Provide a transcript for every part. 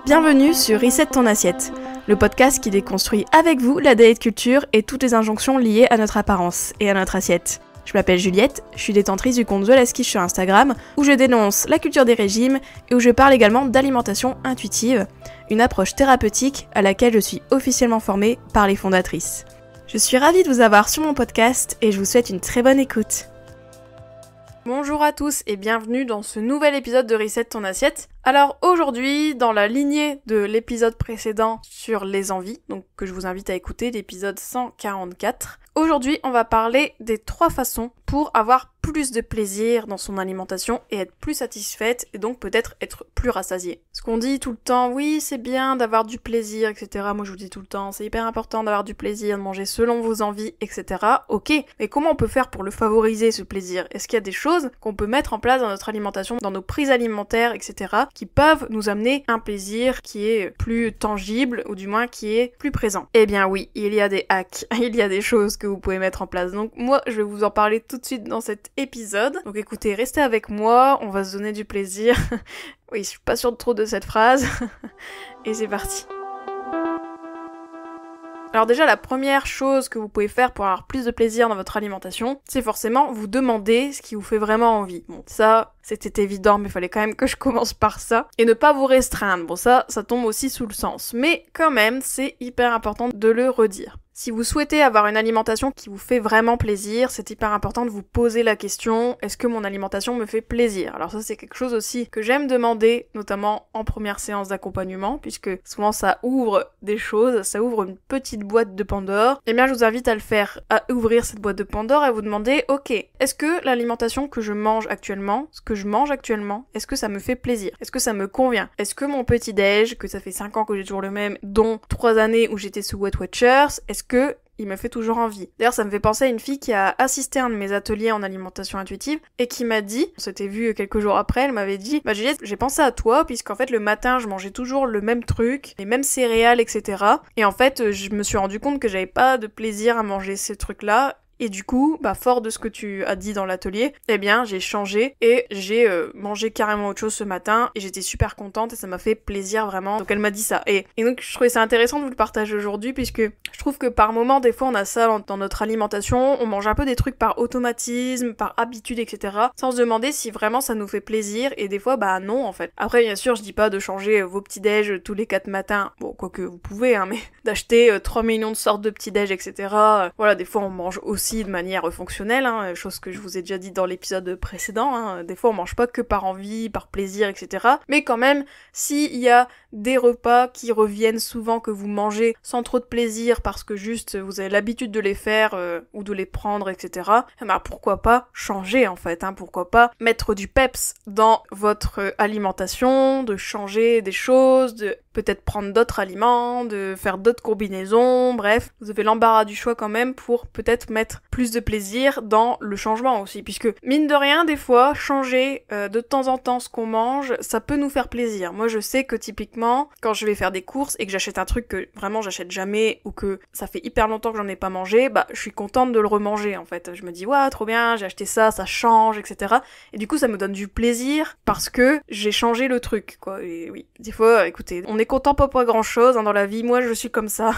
Bienvenue sur Reset ton assiette, le podcast qui déconstruit avec vous la diet culture et toutes les injonctions liées à notre apparence et à notre assiette. Je m'appelle Juliette, je suis détentrice du compte The Last Quiche sur Instagram, où je dénonce la culture des régimes et où je parle également d'alimentation intuitive, une approche thérapeutique à laquelle je suis officiellement formée par les fondatrices. Je suis ravie de vous avoir sur mon podcast et je vous souhaite une très bonne écoute. Bonjour à tous et bienvenue dans ce nouvel épisode de Reset ton assiette. Alors aujourd'hui, dans la lignée de l'épisode précédent sur les envies, donc que je vous invite à écouter, l'épisode 144, aujourd'hui on va parler des 3 façons pour avoir plus de plaisir dans son alimentation et être plus satisfaite et donc peut-être être plus rassasiée. Ce qu'on dit tout le temps, oui c'est bien d'avoir du plaisir, etc. Moi je vous dis tout le temps, c'est hyper important d'avoir du plaisir, de manger selon vos envies, etc. Ok, mais comment on peut faire pour le favoriser ce plaisir? Est-ce qu'il y a des choses qu'on peut mettre en place dans notre alimentation, dans nos prises alimentaires, etc. qui peuvent nous amener un plaisir qui est plus tangible ou du moins qui est plus présent? Eh bien oui, il y a des hacks, il y a des choses que vous pouvez mettre en place. Donc moi je vais vous en parler tout de suite dans cet épisode. Donc écoutez, restez avec moi, on va se donner du plaisir. Oui, je suis pas sûre de trop de cette phrase. Et c'est parti. Alors déjà, la première chose que vous pouvez faire pour avoir plus de plaisir dans votre alimentation, c'est forcément vous demander ce qui vous fait vraiment envie. Bon, ça, c'était évident, mais il fallait quand même que je commence par ça. Et ne pas vous restreindre. Bon, ça tombe aussi sous le sens. Mais quand même, c'est hyper important de le redire. Si vous souhaitez avoir une alimentation qui vous fait vraiment plaisir, c'est hyper important de vous poser la question, est-ce que mon alimentation me fait plaisir? Alors ça c'est quelque chose aussi que j'aime demander, notamment en première séance d'accompagnement, puisque souvent ça ouvre des choses, ça ouvre une petite boîte de Pandore. Eh bien je vous invite à le faire, à ouvrir cette boîte de Pandore et à vous demander, ok, est-ce que l'alimentation que je mange actuellement, ce que je mange actuellement, est-ce que ça me fait plaisir? Est-ce que ça me convient? Est-ce que mon petit-déj, que ça fait 5 ans que j'ai toujours le même, dont 3 années où j'étais sous Weight Watchers, est-ce que il me fait toujours envie? D'ailleurs, ça me fait penser à une fille qui a assisté à un de mes ateliers en alimentation intuitive et qui m'a dit, on s'était vu quelques jours après, elle m'avait dit, bah Juliette, j'ai pensé à toi puisqu'en fait le matin je mangeais toujours le même truc, les mêmes céréales, etc. Et en fait, je me suis rendu compte que j'avais pas de plaisir à manger ces trucs-là. Et du coup, fort de ce que tu as dit dans l'atelier, eh bien, j'ai changé et j'ai mangé carrément autre chose ce matin et j'étais super contente et ça m'a fait plaisir vraiment. Donc elle m'a dit ça. Et donc je trouvais ça intéressant de vous le partager aujourd'hui puisque je trouve que par moment, des fois, on a ça dans notre alimentation, on mange un peu des trucs par automatisme, par habitude, etc. sans se demander si vraiment ça nous fait plaisir et des fois, non en fait. Après, bien sûr, je dis pas de changer vos petits-déj tous les 4 matins. Bon, quoique vous pouvez, mais d'acheter 3 millions de sortes de petits-déj, etc. Voilà, des fois on mange aussi de manière fonctionnelle, chose que je vous ai déjà dit dans l'épisode précédent, des fois on mange pas que par envie, par plaisir, etc. Mais quand même, s'il y a des repas qui reviennent souvent que vous mangez sans trop de plaisir parce que juste vous avez l'habitude de les faire ou de les prendre, etc. Pourquoi pas changer en fait, pourquoi pas mettre du peps dans votre alimentation, de changer des choses, de peut-être prendre d'autres aliments, de faire d'autres combinaisons, bref, vous avez l'embarras du choix quand même pour peut-être mettre plus de plaisir dans le changement aussi, puisque mine de rien, des fois, changer de temps en temps ce qu'on mange, ça peut nous faire plaisir. Moi je sais que typiquement, quand je vais faire des courses et que j'achète un truc que vraiment j'achète jamais ou que ça fait hyper longtemps que j'en ai pas mangé, je suis contente de le remanger en fait. Je me dis, ouais, trop bien, j'ai acheté ça, ça change, etc. Et du coup ça me donne du plaisir parce que j'ai changé le truc, quoi. Et oui, des fois, écoutez, on est content pas pour grand chose dans la vie, moi je suis comme ça.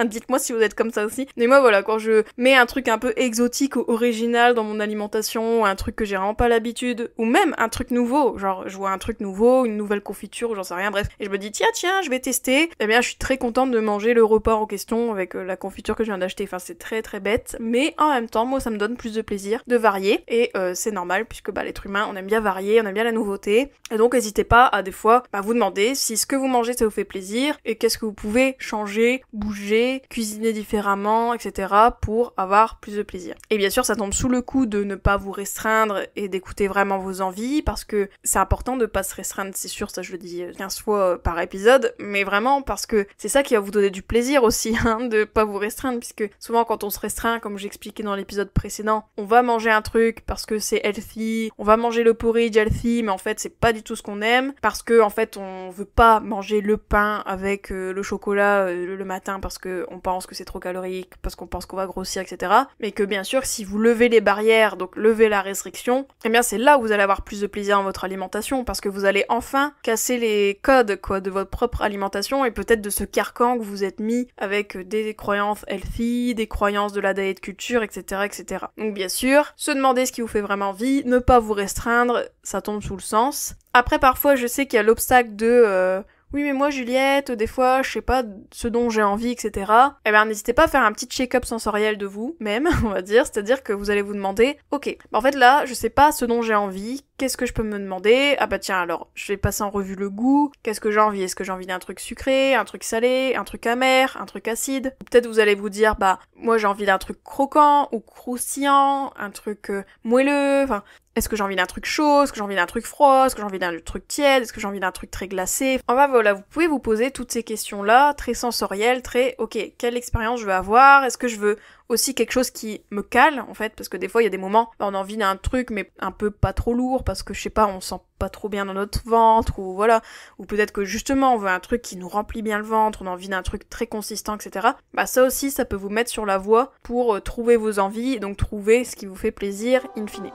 Dites-moi si vous êtes comme ça aussi. Mais moi voilà, quand je mets un truc un peu exotique ou original dans mon alimentation, un truc que j'ai vraiment pas l'habitude, ou même un truc nouveau, genre je vois un truc nouveau, une nouvelle confiture, ou j'en sais rien, bref, et je me dis tiens, je vais tester, eh bien je suis très contente de manger le repas en question avec la confiture que je viens d'acheter, enfin c'est très très bête, mais en même temps, moi ça me donne plus de plaisir de varier, et c'est normal, puisque l'être humain, on aime bien varier, on aime bien la nouveauté, et donc n'hésitez pas à des fois vous demander si ce que vous mangez ça vous fait plaisir, et qu'est-ce que vous pouvez changer, bouger, cuisiner différemment, etc. pour avoir plus de plaisir. Et bien sûr, ça tombe sous le coup de ne pas vous restreindre et d'écouter vraiment vos envies, parce que c'est important de pas se restreindre, c'est sûr, ça je le dis 15 fois par épisode, mais vraiment parce que c'est ça qui va vous donner du plaisir aussi, de pas vous restreindre, puisque souvent quand on se restreint, comme j'expliquais dans l'épisode précédent, on va manger un truc parce que c'est healthy, on va manger le porridge healthy, mais en fait c'est pas du tout ce qu'on aime, parce que en fait on veut pas manger le le pain avec le chocolat le matin parce que on pense que c'est trop calorique, parce qu'on pense qu'on va grossir, etc. Mais que bien sûr, si vous levez les barrières, donc levez la restriction, eh bien c'est là où vous allez avoir plus de plaisir dans votre alimentation, parce que vous allez enfin casser les codes, quoi, de votre propre alimentation, et peut-être de ce carcan que vous êtes mis avec des croyances healthy, des croyances de la diet culture, etc., etc. Donc bien sûr, se demander ce qui vous fait vraiment envie, ne pas vous restreindre, ça tombe sous le sens. Après, parfois, je sais qu'il y a l'obstacle de oui mais moi Juliette, des fois je sais pas ce dont j'ai envie, etc. Eh ben n'hésitez pas à faire un petit check-up sensoriel de vous même, on va dire, c'est-à-dire que vous allez vous demander, ok, en fait là je sais pas ce dont j'ai envie, qu'est-ce que je peux me demander? Ah bah tiens alors, je vais passer en revue le goût, qu'est-ce que j'ai envie? Est-ce que j'ai envie d'un truc sucré, un truc salé, un truc amer, un truc acide? Peut-être vous allez vous dire, bah moi j'ai envie d'un truc croquant ou croustillant, un truc moelleux, enfin... Est-ce que j'ai envie d'un truc chaud? Est-ce que j'ai envie d'un truc froid? Est-ce que j'ai envie d'un truc tiède? Est-ce que j'ai envie d'un truc très glacé? Enfin voilà, vous pouvez vous poser toutes ces questions-là, très sensorielles, très, ok, quelle expérience je veux avoir? Est-ce que je veux aussi quelque chose qui me cale, en fait? Parce que des fois, il y a des moments, on a envie d'un truc, mais un peu pas trop lourd, parce que je sais pas, on sent pas trop bien dans notre ventre, ou voilà. Ou peut-être que justement, on veut un truc qui nous remplit bien le ventre, on a envie d'un truc très consistant, etc. Bah ça aussi, ça peut vous mettre sur la voie pour trouver vos envies, et donc trouver ce qui vous fait plaisir, in fine.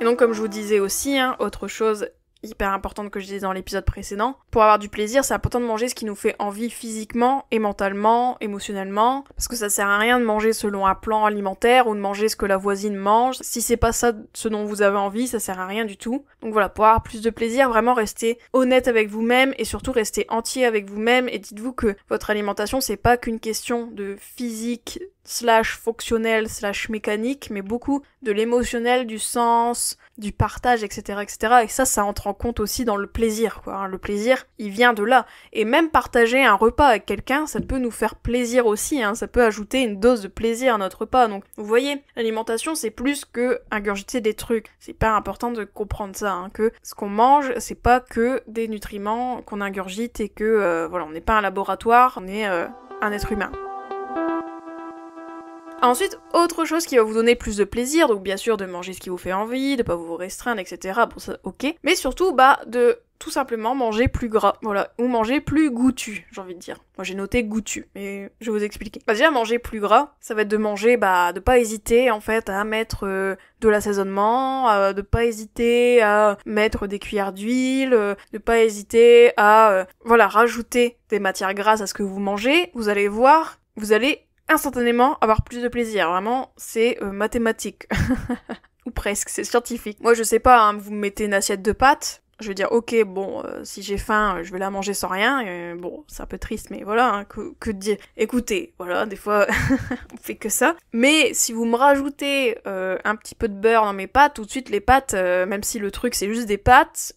Et donc comme je vous disais aussi, autre chose hyper importante que je disais dans l'épisode précédent, pour avoir du plaisir, c'est important de manger ce qui nous fait envie physiquement et mentalement, émotionnellement, parce que ça sert à rien de manger selon un plan alimentaire ou de manger ce que la voisine mange. Si c'est pas ça ce dont vous avez envie, ça sert à rien du tout. Donc voilà, pour avoir plus de plaisir, vraiment restez honnête avec vous-même et surtout restez entier avec vous-même et dites-vous que votre alimentation c'est pas qu'une question de physique / fonctionnel / mécanique, mais beaucoup de l'émotionnel, du sens, du partage, etc., etc. Et ça entre en compte aussi dans le plaisir, quoi. Le plaisir, il vient de là. Et même partager un repas avec quelqu'un, ça peut nous faire plaisir aussi, ça peut ajouter une dose de plaisir à notre repas. Donc, vous voyez, l'alimentation, c'est plus que ingurgiter des trucs. C'est hyper important de comprendre ça, que ce qu'on mange, c'est pas que des nutriments qu'on ingurgite et que, voilà, on n'est pas un laboratoire, on est un être humain. Ensuite, autre chose qui va vous donner plus de plaisir, donc bien sûr de manger ce qui vous fait envie, de pas vous restreindre, etc. Bon ça, ok. Mais surtout, de tout simplement manger plus gras, voilà, ou manger plus goûtu, j'ai envie de dire. Moi j'ai noté goûtu, mais je vais vous expliquer. Déjà manger plus gras, ça va être de manger, de pas hésiter en fait à mettre de l'assaisonnement, de pas hésiter à mettre des cuillères d'huile, de pas hésiter à rajouter des matières grasses à ce que vous mangez. Vous allez voir, vous allez instantanément avoir plus de plaisir. Vraiment, c'est mathématique. Ou presque, c'est scientifique. Moi, je sais pas, vous me mettez une assiette de pâtes, je vais dire, ok, bon, si j'ai faim, je vais la manger sans rien. Bon, c'est un peu triste, mais voilà, que dire. Écoutez, voilà, des fois, on fait que ça. Mais si vous me rajoutez un petit peu de beurre dans mes pâtes, tout de suite, les pâtes, même si le truc c'est juste des pâtes,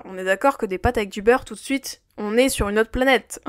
on est d'accord que des pâtes avec du beurre, tout de suite, on est sur une autre planète.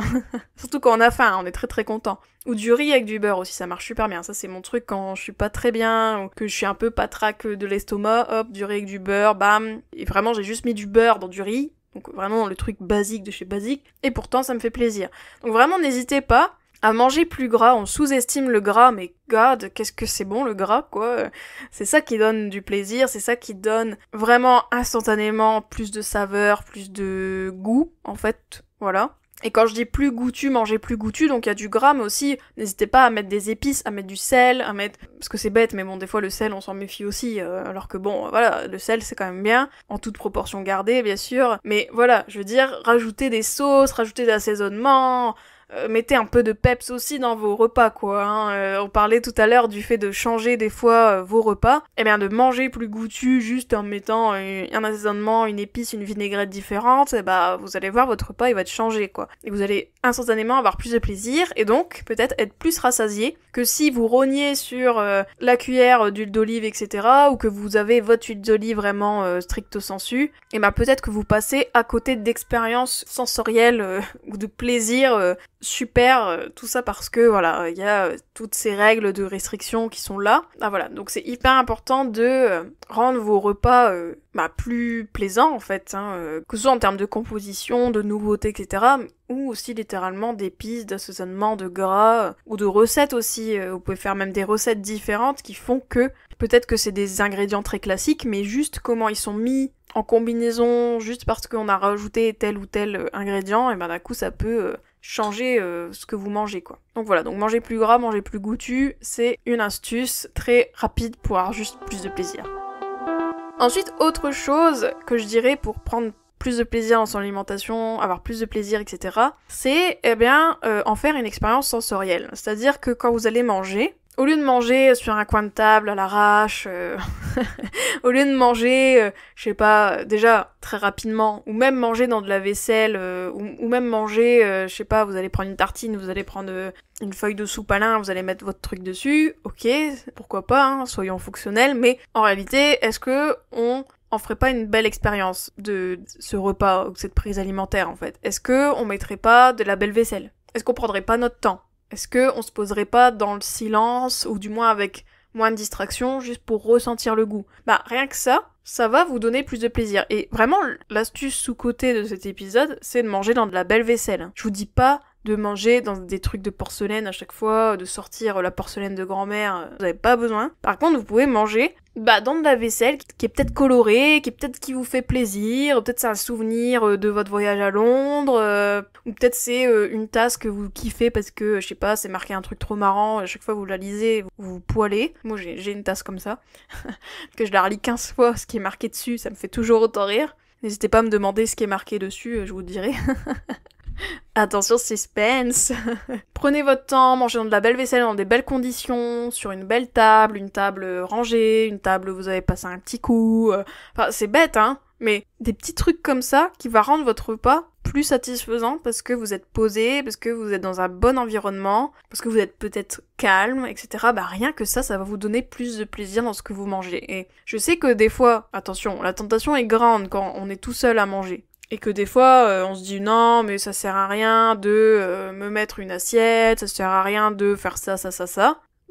Surtout quand on a faim, on est très très content. Ou du riz avec du beurre aussi, ça marche super bien. Ça c'est mon truc quand je suis pas très bien, ou que je suis un peu patraque de l'estomac, hop, du riz avec du beurre, bam. Et vraiment j'ai juste mis du beurre dans du riz, donc vraiment le truc basique de chez Basique, et pourtant ça me fait plaisir. Donc vraiment n'hésitez pas à manger plus gras, on sous-estime le gras, mais God, qu'est-ce que c'est bon le gras, quoi. C'est ça qui donne du plaisir, c'est ça qui donne vraiment instantanément plus de saveur, plus de goût, en fait, voilà. Et quand je dis plus goûtu, manger plus goûtu, donc il y a du gras, mais aussi, n'hésitez pas à mettre des épices, à mettre du sel, à mettre... Parce que c'est bête, mais bon, des fois, le sel, on s'en méfie aussi, alors que bon, voilà, le sel, c'est quand même bien, en toute proportion gardée, bien sûr. Mais voilà, je veux dire, rajouter des sauces, rajouter de l'assaisonnement... mettez un peu de peps aussi dans vos repas, quoi. On parlait tout à l'heure du fait de changer des fois vos repas. Eh bien, de manger plus goûtu juste en mettant un assaisonnement, une épice, une vinaigrette différente, vous allez voir, votre repas, il va être changé, quoi. Et vous allez instantanément avoir plus de plaisir, et donc, peut-être être plus rassasié que si vous rogniez sur la cuillère d'huile d'olive, etc., ou que vous avez votre huile d'olive vraiment stricto sensu, et peut-être que vous passez à côté d'expériences sensorielles ou de plaisir super, tout ça parce que voilà, il y a toutes ces règles de restriction qui sont là. Ah voilà, donc c'est hyper important de rendre vos repas plus plaisants en fait, que ce soit en termes de composition, de nouveautés, etc. Ou aussi littéralement d'épices, d'assaisonnement, de gras, ou de recettes aussi. Vous pouvez faire même des recettes différentes qui font que peut-être que c'est des ingrédients très classiques, mais juste comment ils sont mis en combinaison, juste parce qu'on a rajouté tel ou tel ingrédient, et ben d'un coup ça peut changer ce que vous mangez quoi. Donc voilà, donc manger plus gras, manger plus goûtu, c'est une astuce très rapide pour avoir juste plus de plaisir. Ensuite, autre chose que je dirais pour prendre plus de plaisir dans son alimentation, avoir plus de plaisir, etc., c'est en faire une expérience sensorielle. C'est-à-dire que quand vous allez manger, au lieu de manger sur un coin de table à l'arrache, au lieu de manger, déjà très rapidement, ou même manger dans de la vaisselle, ou même manger, vous allez prendre une tartine, vous allez prendre une feuille de soupe à l'un, vous allez mettre votre truc dessus, ok, pourquoi pas, soyons fonctionnels, mais en réalité, est-ce que on ferait pas une belle expérience de ce repas ou de cette prise alimentaire en fait? Est-ce que on mettrait pas de la belle vaisselle? Est-ce qu'on prendrait pas notre temps? Est-ce qu'on se poserait pas dans le silence, ou du moins avec moins de distractions, juste pour ressentir le goût? Rien que ça va vous donner plus de plaisir. Et vraiment, l'astuce sous-côté de cet épisode, c'est de manger dans de la belle vaisselle. Je vous dis pas de manger dans des trucs de porcelaine à chaque fois, de sortir la porcelaine de grand-mère, vous avez pas besoin. Par contre, vous pouvez manger dans de la vaisselle qui est peut-être colorée, qui vous fait plaisir, peut-être c'est un souvenir de votre voyage à Londres, ou peut-être c'est une tasse que vous kiffez parce que, c'est marqué un truc trop marrant, à chaque fois que vous la lisez, vous poilez. Moi j'ai une tasse comme ça, que je la relis 15 fois, ce qui est marqué dessus, ça me fait toujours autant rire. N'hésitez pas à me demander ce qui est marqué dessus, je vous dirai. Attention, suspense. Prenez votre temps, mangez dans de la belle vaisselle, dans des belles conditions, sur une belle table, une table rangée, une table où vous avez passé un petit coup. C'est bête, mais des petits trucs comme ça qui va rendre votre repas plus satisfaisant parce que vous êtes posé, parce que vous êtes dans un bon environnement, parce que vous êtes peut-être calme, etc. Rien que ça va vous donner plus de plaisir dans ce que vous mangez. Et je sais que des fois, attention, la tentation est grande quand on est tout seul à manger. Et que des fois, on se dit non, mais ça sert à rien de me mettre une assiette, ça sert à rien de faire ça.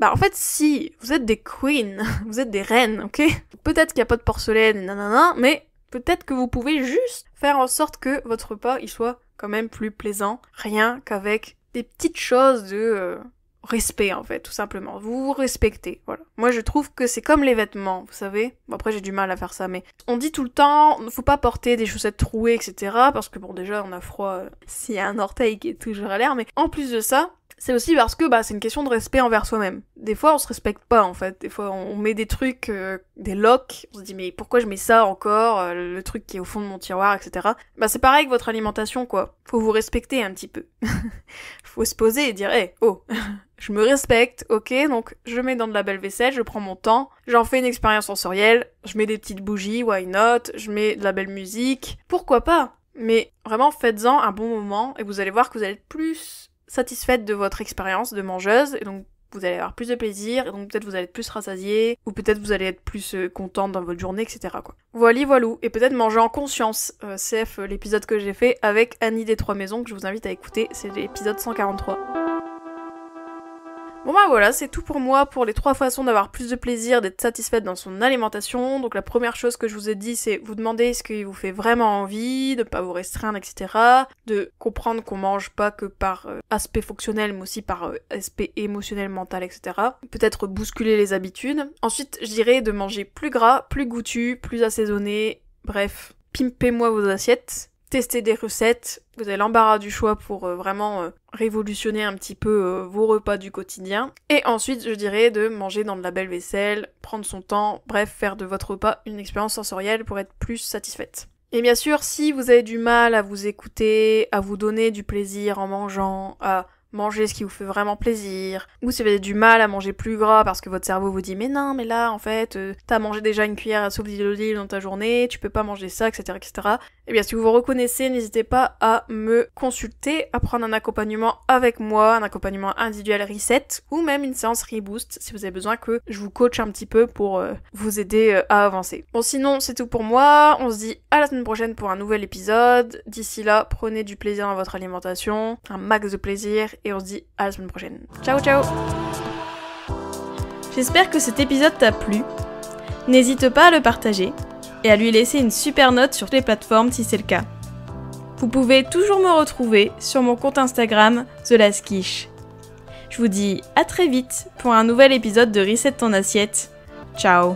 En fait, si, vous êtes des queens, vous êtes des reines, ok? Peut-être qu'il n'y a pas de porcelaine, nanana, mais peut-être que vous pouvez juste faire en sorte que votre repas, il soit quand même plus plaisant, rien qu'avec des petites choses de respect, en fait, tout simplement. Vous vous respectez, voilà. Moi, je trouve que c'est comme les vêtements, vous savez. Après, j'ai du mal à faire ça, mais on dit tout le temps, faut pas porter des chaussettes trouées, etc., parce que déjà, on a froid s'il y a un orteil qui est toujours à l'air, mais en plus de ça, c'est aussi parce que c'est une question de respect envers soi-même. Des fois, on se respecte pas, en fait. Des fois, on met des trucs, des locks, on se dit, mais pourquoi je mets ça encore, le truc qui est au fond de mon tiroir, etc. C'est pareil que votre alimentation, quoi. Faut vous respecter un petit peu. Faut se poser et dire, oh, je me respecte, ok, donc je mets dans de la belle vaisselle, je prends mon temps, j'en fais une expérience sensorielle, je mets des petites bougies, why not, je mets de la belle musique, pourquoi pas? Mais vraiment, faites-en un bon moment, et vous allez voir que vous allez être plus satisfaite de votre expérience de mangeuse, et donc vous allez avoir plus de plaisir, et donc peut-être vous allez être plus rassasiée, ou peut-être vous allez être plus contente dans votre journée, etc. quoi. Voilou, et peut-être manger en conscience, CF l'épisode que j'ai fait avec Annie des Trois Maisons, que je vous invite à écouter, c'est l'épisode 143. Bon voilà, c'est tout pour moi pour les 3 façons d'avoir plus de plaisir, d'être satisfaite dans son alimentation. Donc la première chose que je vous ai dit, c'est vous demander ce qui vous fait vraiment envie, de pas vous restreindre, etc. De comprendre qu'on mange pas que par aspect fonctionnel, mais aussi par aspect émotionnel, mental, etc. Peut-être bousculer les habitudes. Ensuite, je dirais de manger plus gras, plus goûtu, plus assaisonné, bref, pimpez-moi vos assiettes. Tester des recettes, vous avez l'embarras du choix pour vraiment révolutionner un petit peu vos repas du quotidien. Et ensuite, je dirais de manger dans de la belle vaisselle, prendre son temps, bref, faire de votre repas une expérience sensorielle pour être plus satisfaite. Et bien sûr, si vous avez du mal à vous écouter, à vous donner du plaisir en mangeant, à mangez ce qui vous fait vraiment plaisir. Ou si vous avez du mal à manger plus gras parce que votre cerveau vous dit mais non, mais là en fait, t'as mangé déjà une cuillère à soupe d'huile d'olive dans ta journée, tu peux pas manger ça, etc., etc. Eh bien, si vous vous reconnaissez, n'hésitez pas à me consulter, à prendre un accompagnement avec moi, un accompagnement individuel reset, ou même une séance reboost si vous avez besoin que je vous coach un petit peu pour vous aider à avancer. Bon, sinon, c'est tout pour moi. On se dit à la semaine prochaine pour un nouvel épisode. D'ici là, prenez du plaisir dans votre alimentation, un max de plaisir, et on se dit à la semaine prochaine. Ciao, ciao! J'espère que cet épisode t'a plu. N'hésite pas à le partager et à lui laisser une super note sur les plateformes si c'est le cas. Vous pouvez toujours me retrouver sur mon compte Instagram TheLastQuiche. Je vous dis à très vite pour un nouvel épisode de Reset ton assiette. Ciao!